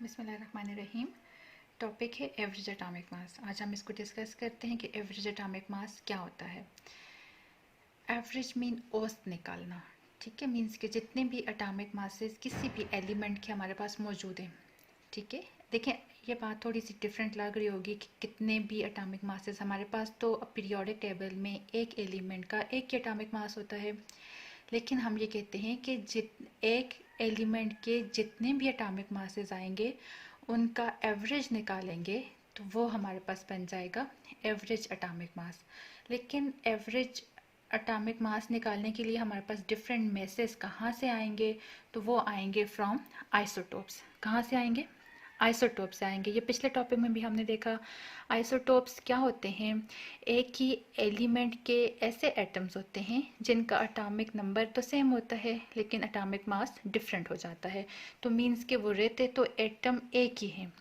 बिस्मिल्लाहिर्रहमानिर्रहीम। टॉपिक है average atomic मास। आज हम इसको डिस्कस करते हैं कि एवरेज एटॉमिक मास क्या होता है। एवरेज मीन औसत निकालना, ठीक है। मीन्स कि जितने भी एटॉमिक मासेस किसी भी एलिमेंट के हमारे पास मौजूद हैं, ठीक है। देखें, ये बात थोड़ी सी डिफरेंट लग रही होगी कि कितने भी एटॉमिक मासेस हमारे पास, तो पीरियोडिक टेबल में एक एलिमेंट का एक ही एटॉमिक मास होता है। लेकिन हम ये कहते हैं कि एक एलिमेंट के जितने भी एटॉमिक मासेस आएंगे उनका एवरेज निकालेंगे तो वो हमारे पास बन जाएगा एवरेज एटॉमिक मास। लेकिन एवरेज एटॉमिक मास निकालने के लिए हमारे पास डिफरेंट मेसेस कहाँ से आएंगे, तो वो आएंगे फ्रॉम आइसोटोप्स। कहाँ से आएंगे? आइसोटोप से आएंगे। ये पिछले टॉपिक में भी हमने देखा। आइसोटोप्स क्या होते हैं? एक ही एलिमेंट के ऐसे एटम्स होते हैं जिनका एटॉमिक नंबर तो सेम होता है लेकिन एटॉमिक मास डिफरेंट हो जाता है। तो मीन्स के वो रहते तो एटम एक ही हैं,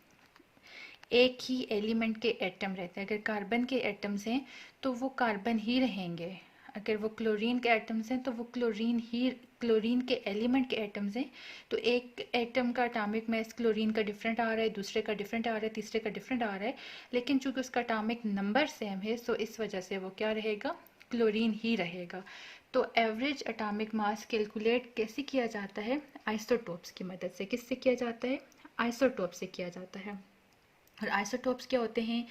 एक ही एलिमेंट के एटम रहते हैं। अगर कार्बन के एटम्स हैं तो वो कार्बन ही रहेंगे, अगर वो क्लोरीन के एटम्स हैं तो वो क्लोरीन के एलिमेंट के एटम्स हैं। तो एक एटम का एटॉमिक मास क्लोरीन का डिफरेंट आ रहा है, दूसरे का डिफरेंट आ रहा है, तीसरे का डिफरेंट आ रहा है, लेकिन चूंकि उसका एटॉमिक नंबर सेम है सो इस वजह से वो क्या रहेगा? क्लोरीन ही रहेगा। तो एवरेज एटॉमिक मास कैलकुलेट कैसे किया जाता है? आइसोटोप्स की मदद से। किससे किया जाता है? आइसोटोप से किया जाता है। और आइसोटोप्स क्या होते हैं?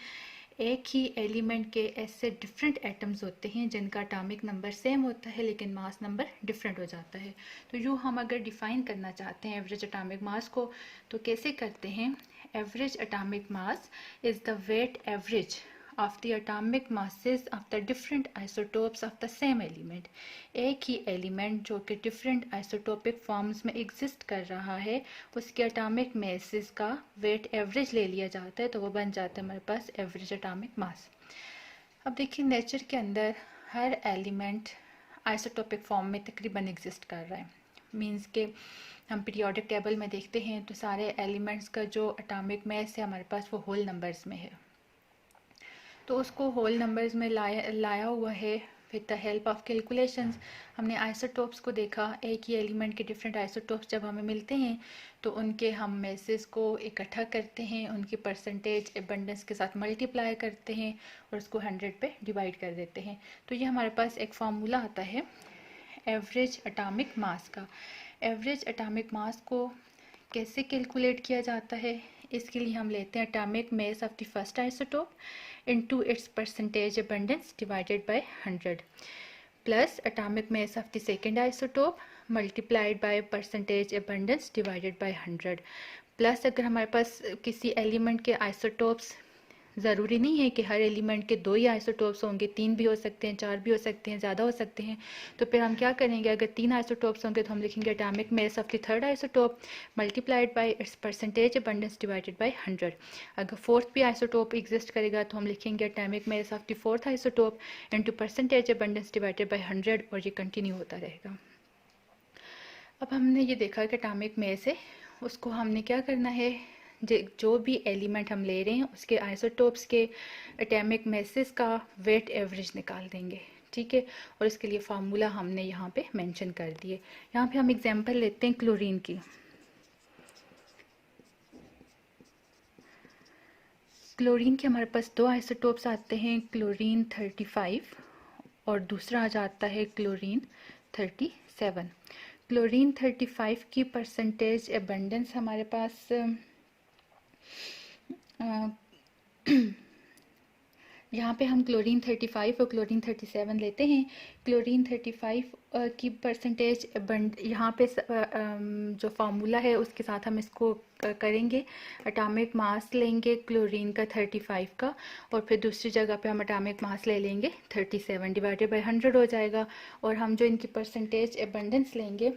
एक ही एलिमेंट के ऐसे डिफरेंट एटम्स होते हैं जिनका एटॉमिक नंबर सेम होता है लेकिन मास नंबर डिफरेंट हो जाता है। तो यूँ हम अगर डिफाइन करना चाहते हैं एवरेज एटॉमिक मास को तो कैसे करते हैं? Average atomic mass is the weight average of the atomic masses of the different isotopes of the same element। एक ही एलिमेंट जो कि डिफरेंट आइसोटोपिक फॉर्म्स में एग्जिस्ट कर रहा है उसके एटॉमिक मासेस का वेट एवरेज ले लिया जाता है तो वो बन जाता है हमारे पास एवरेज एटॉमिक मास। अब देखिए, नेचर के अंदर हर एलिमेंट आइसोटोपिक फॉर्म में तकरीबन एग्जिस्ट कर रहा है। मीन्स के हम पीरियोडिक टेबल में देखते हैं तो सारे एलिमेंट्स का जो एटॉमिक मास है हमारे पास वो होल नंबर्स में है। तो उसको होल नंबर्स में लाया हुआ है with the help of calculations. हमने आइसोटोप्स को देखा, एक ही एलिमेंट के डिफरेंट आइसोटोप्स जब हमें मिलते हैं तो उनके हम मेसेस को इकट्ठा करते हैं, उनकी परसेंटेज एबंडेंस के साथ मल्टीप्लाई करते हैं और उसको 100 पे डिवाइड कर देते हैं। तो ये हमारे पास एक फार्मूला आता है एवरेज एटॉमिक मास का। एवरेज एटॉमिक मास को कैसे कैलकुलेट किया जाता है? इसके लिए हम लेते हैं atomic mass of the first isotope into its percentage abundance divided by 100 plus atomic mass of the second isotope multiplied by percentage abundance divided by 100 plus अगर हमारे पास किसी एलिमेंट के आइसोटोप्स, ज़रूरी नहीं है कि हर एलिमेंट के 2 ही आइसोटोप्स होंगे, 3 भी हो सकते हैं, 4 भी हो सकते हैं, ज़्यादा हो सकते हैं। तो फिर हम क्या करेंगे? अगर 3 आइसोटोप्स होंगे तो हम लिखेंगे atomic mass of the third isotope multiplied by it's percentage abundance divided by 100। अगर फोर्थ भी आइसोटोप एग्जिस्ट करेगा तो हम लिखेंगे atomic mass of the fourth isotope into percentage abundance divided by 100 और ये कंटिन्यू होता रहेगा। अब हमने ये देखा कि एटॉमिक मास है, उसको हमने क्या करना है? जो भी एलिमेंट हम ले रहे हैं उसके आइसोटोप्स के एटॉमिक मासेस का वेट एवरेज निकाल देंगे, ठीक है। और इसके लिए फार्मूला हमने यहाँ पे मेंशन कर दिए। यहाँ पे हम एग्जांपल लेते हैं क्लोरीन की। क्लोरीन के हमारे पास 2 आइसोटोप्स आते हैं, क्लोरीन 35 और दूसरा आ जाता है क्लोरीन 37। क्लोरीन 35 की परसेंटेज एबंडेंस हमारे पास यहाँ पे हम क्लोरीन 35 और क्लोरीन 37 लेते हैं। क्लोरीन 35 की परसेंटेज यहाँ पे जो फार्मूला है उसके साथ हम इसको करेंगे। एटॉमिक मास लेंगे क्लोरीन का 35 का और फिर दूसरी जगह पे हम एटॉमिक मास ले लेंगे 37 डिवाइडेड बाय 100 हो जाएगा। और हम जो इनकी परसेंटेज एबंडेंस लेंगे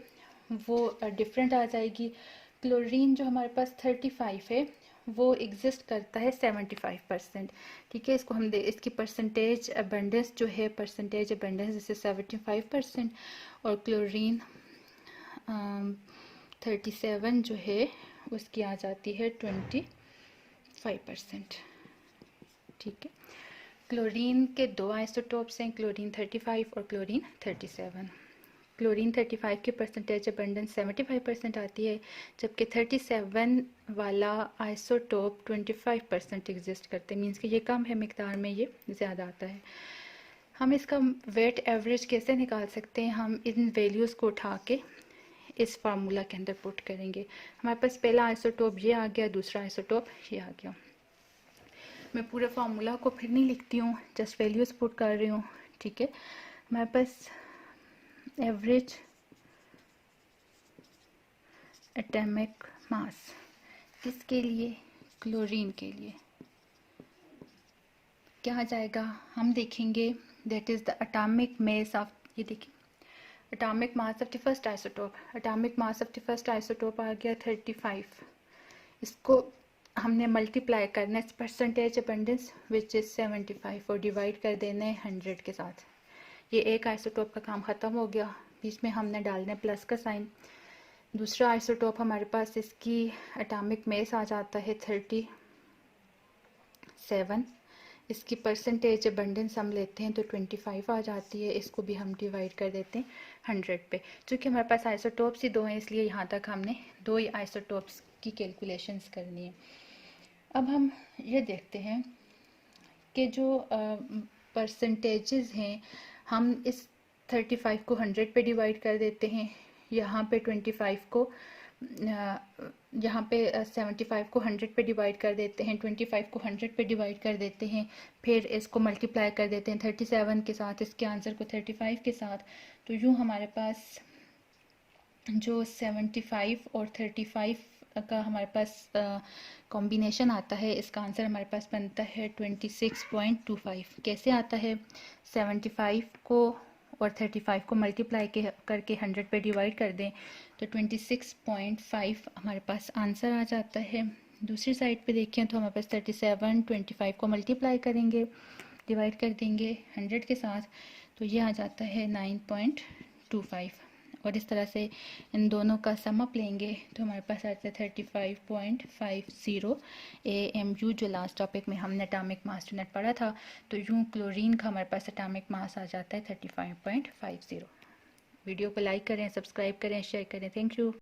वो डिफरेंट आ जाएगी। क्लोरीन जो हमारे पास 35 है वो एग्जिस्ट करता है 75%, ठीक है। इसको हम इसकी परसेंटेज अबंडेंस जो है, परसेंटेज अबंडेंस जैसे 75% और क्लोरीन 37 जो है उसकी आ जाती है 25%, ठीक है। क्लोरीन के 2 आइसोटोप्स हैं, क्लोरीन 35 और क्लोरीन 37। क्लोरीन 35 की परसेंटेज अबंडेंस 75% आती है, जबकि 37 वाला आइसोटोप 25% एग्जिस्ट करते हैं। मीन्स कि ये कम है मिकदार में, ये ज़्यादा आता है। हम इसका वेट एवरेज कैसे निकाल सकते हैं? हम इन वैल्यूज़ को उठा के इस फार्मूला के अंदर पुट करेंगे। हमारे पास पहला आइसोटोप ये आ गया, दूसरा आइसोटोप ये आ गया। मैं पूरे फार्मूला को फिर नहीं लिखती हूँ, जस्ट वैल्यूज़ पुट कर रही हूँ, ठीक है। हमारे पास एवरेज एटॉमिक मास किसके लिए? क्लोरीन के लिए। क्या आ जाएगा? हम देखेंगे that is the atomic mass of, ये देखिए atomic mass of the first isotope. Atomic mass of the first isotope आ गया 35। इसको हमने मल्टीप्लाई करना है परसेंटेज अबंडेंस विच इज़ 75 और डिवाइड कर देना है 100 के साथ। ये एक आइसोटोप का काम ख़त्म हो गया। बीच में हमने डालना है प्लस का साइन। दूसरा आइसोटोप हमारे पास, इसकी एटॉमिक मास आ जाता है 37। इसकी परसेंटेज अबंडेंस हम लेते हैं तो 25 आ जाती है। इसको भी हम डिवाइड कर देते हैं 100 पे। चूँकि हमारे पास आइसोटोप्स ही दो हैं, इसलिए यहाँ तक हमने दो ही आइसोटोप्स की कैलकुलेशंस करनी है। अब हम ये देखते हैं कि जो परसेंटेजेस हैं, हम इस 35 को 100 पे डिवाइड कर देते हैं। यहाँ पे 25 को यहाँ पे 75 को 100 पे डिवाइड कर देते हैं, 25 को 100 पे डिवाइड कर देते हैं, फिर इसको मल्टीप्लाई कर देते हैं 37 के साथ, इसके आंसर को 35 के साथ। तो यूँ हमारे पास जो 75 और 35 का हमारे पास कॉम्बिनेशन आता है, इसका आंसर हमारे पास बनता है 26.25। कैसे आता है? 75 को और 35 को मल्टीप्लाई करके 100 पे डिवाइड कर दें तो 26.5 हमारे पास आंसर आ जाता है। दूसरी साइड पे देखें तो हमारे पास 37 25 को मल्टीप्लाई करेंगे, डिवाइड कर देंगे 100 के साथ, तो ये आ जाता है 9.25। और इस तरह से इन दोनों का सम अप लेंगे तो हमारे पास आता है 35.50 AMU, जो लास्ट टॉपिक में हमने एटॉमिक मास यूनिट पढ़ा था। तो यूँ क्लोरीन का हमारे पास एटॉमिक मास आ जाता है 35.50। वीडियो को लाइक करें, सब्सक्राइब करें, शेयर करें। Thank you.